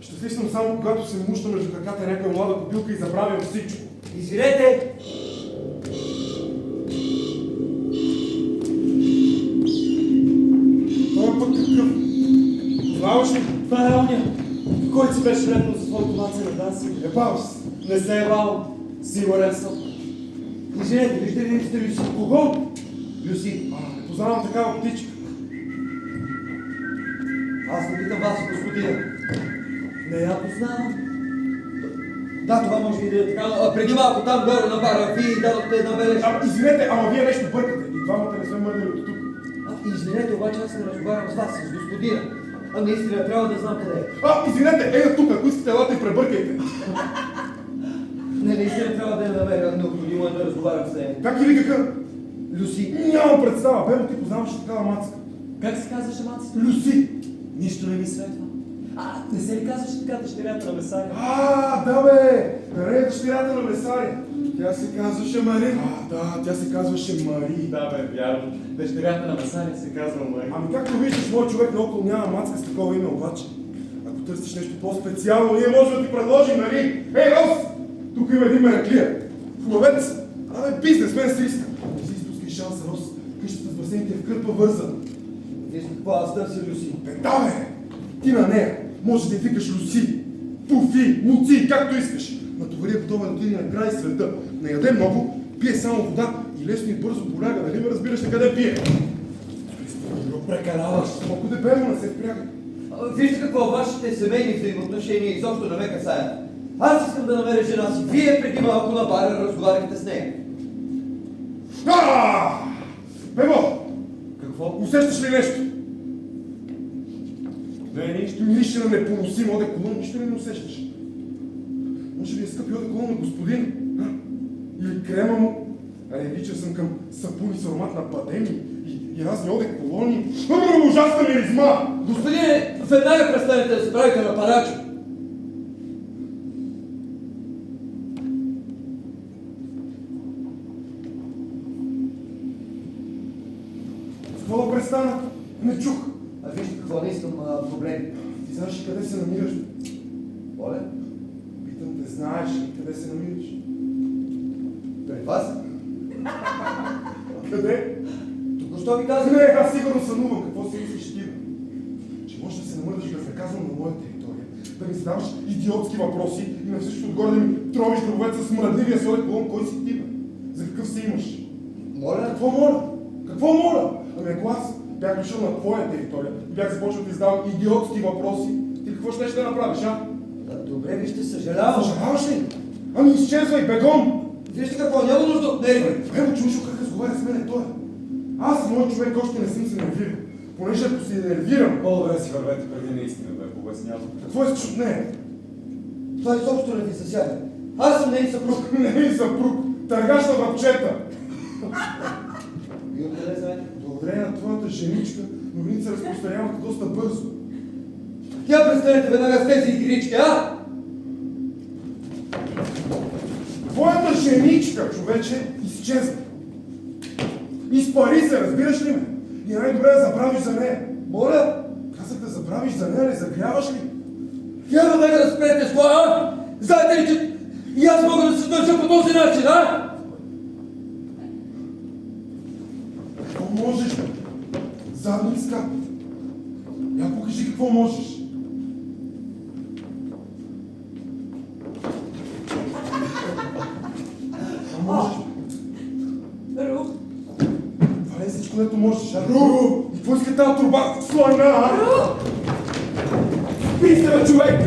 Щастлив съм само когато се мушна между краката някоя млада кобилка и забравям всичко. Извинете! Той път какъв? Познаваш ли? Това е оня, който си беше редно за своето маце на Данси. Ебал се. Не се е бал, сигурен съм. Извинете, виждате ли сте Люси? Кого? Люси, Не познавам такава птичка. аз не питам вас, господина. Не я познавам. Да, това може и да е така, но преди малко там горе на бара, вие дадохте една бележка. Извинете, ама вие нещо бъркате. И двамата не сме мърдали от тук. Извинете, обаче аз не разговарям с вас, с господина. А наистина трябва да знам къде е. Извинете, ето тук, ако искате, елате и пребъркайте. Не, наистина трябва да я намеря, необходимо е да разговарям с нея. Как и викаха? Люси. Нямам представа. Бебо, ти познаваш такава мацка. Как се казваше мацата? Люси. Нищо не ми светва. Не се ли казваше така дъщерята на Месария? Да бе! Не е дъщерята на Месария. Тя се казваше Мари. Да, тя се казваше Мари. Да бе, вярно. Дъщерята на Месария се казва Мари. Както виждаш, мой човек наоколо няма мацка с такова име, обаче. Ако търсиш нещо по-специално, ние можем да ти предложим, нали? Ей, Рос! Тук има един мераклия. Хубавец! Бизнесмен с риска. Не си изпускай шанса, Рос. Къщата с басейните е в кърпа вързана. Виж какво аз търся, Люси. Да, бе! Ти на нея може да й викаш Люси, Пуфи, Муци, както искаш. Натовари е готова да отиде на край света. Не яде много, пие само вода и лесно и бързо поляга. Нали ме разбираш на къде пие? Прекаляваш. Колко дебело не се впряга. Вижте какво вашите семейни взаимоотношения изобщо не ме касаят. Аз искам да намеря жена си. Вие преди малко на бара разговаряхте с нея. Бебо! Какво? Усещаш ли нещо? Не, нищо мирише на непоносим одеколон, нищо ли не усещаш? Може би е скъпи одеколон на господин? Или крема му? Лича съм към сапуни с аромат на бадеми и разни одеколони. Ужасна миризма! Господине, веднага престанете да се правите на парачо. Какво да престана? Не чух. Вижте какво, не искам проблеми. Ти знаеш ли къде се намираш? Моля? Питам те, знаеш ли къде се намираш? При вас? Къде? Току-що ви казах. Не, аз сигурно сънувам. Какво си мислиш ти? Че можеш да се намърдаш безнаказано на моя територия, да ми задаваш идиотски въпроси и на всичко отгоре да ми тровиш дробовец с смръдливия си одеколон, кой си ти, бе? За какъв си имаш? Моля? Какво моля? Какво моля? Ако аз бях дошъл на твоя територия и бях започнал да издавам идиотски въпроси, ти какво ще да направиш, Добре, вижте, съжалявам. Съжаляваш ли? Изчезвай, бегом! Вижте какво, няма нужда от нерви. Бебо, чуеш как разговаря с мен той. Аз, моят човек, още не съм се нервирал. Понеже ако се нервирам... По-добре си вървете преди наистина да я обяснявам. Какво искаш от нея? Това изобщо не ви засяга. Аз съм нейн съпруг. Нейн съпруг, търгаш на въпчета. И откъде знаете? Благодарение на твоята женичка, новините се разпространяват доста бързо. Тя престанете веднага с тези игрички, Твоята женичка, човече, изчезна. Изпари се, разбираш ли ме? И най-добре да забравиш за нея. Моля? Казах да забравиш за нея, не загряваш ли? Я веднага да спрете с това, Знаете ли, че и аз мога да се държа по този начин, Какво можеш, бе? Задница. Я покажи какво можеш. Какво можеш? Ру. Това е всичко, което можеш, Ру! И какво иска тази турба? Слойна, Спи се, бе, човек!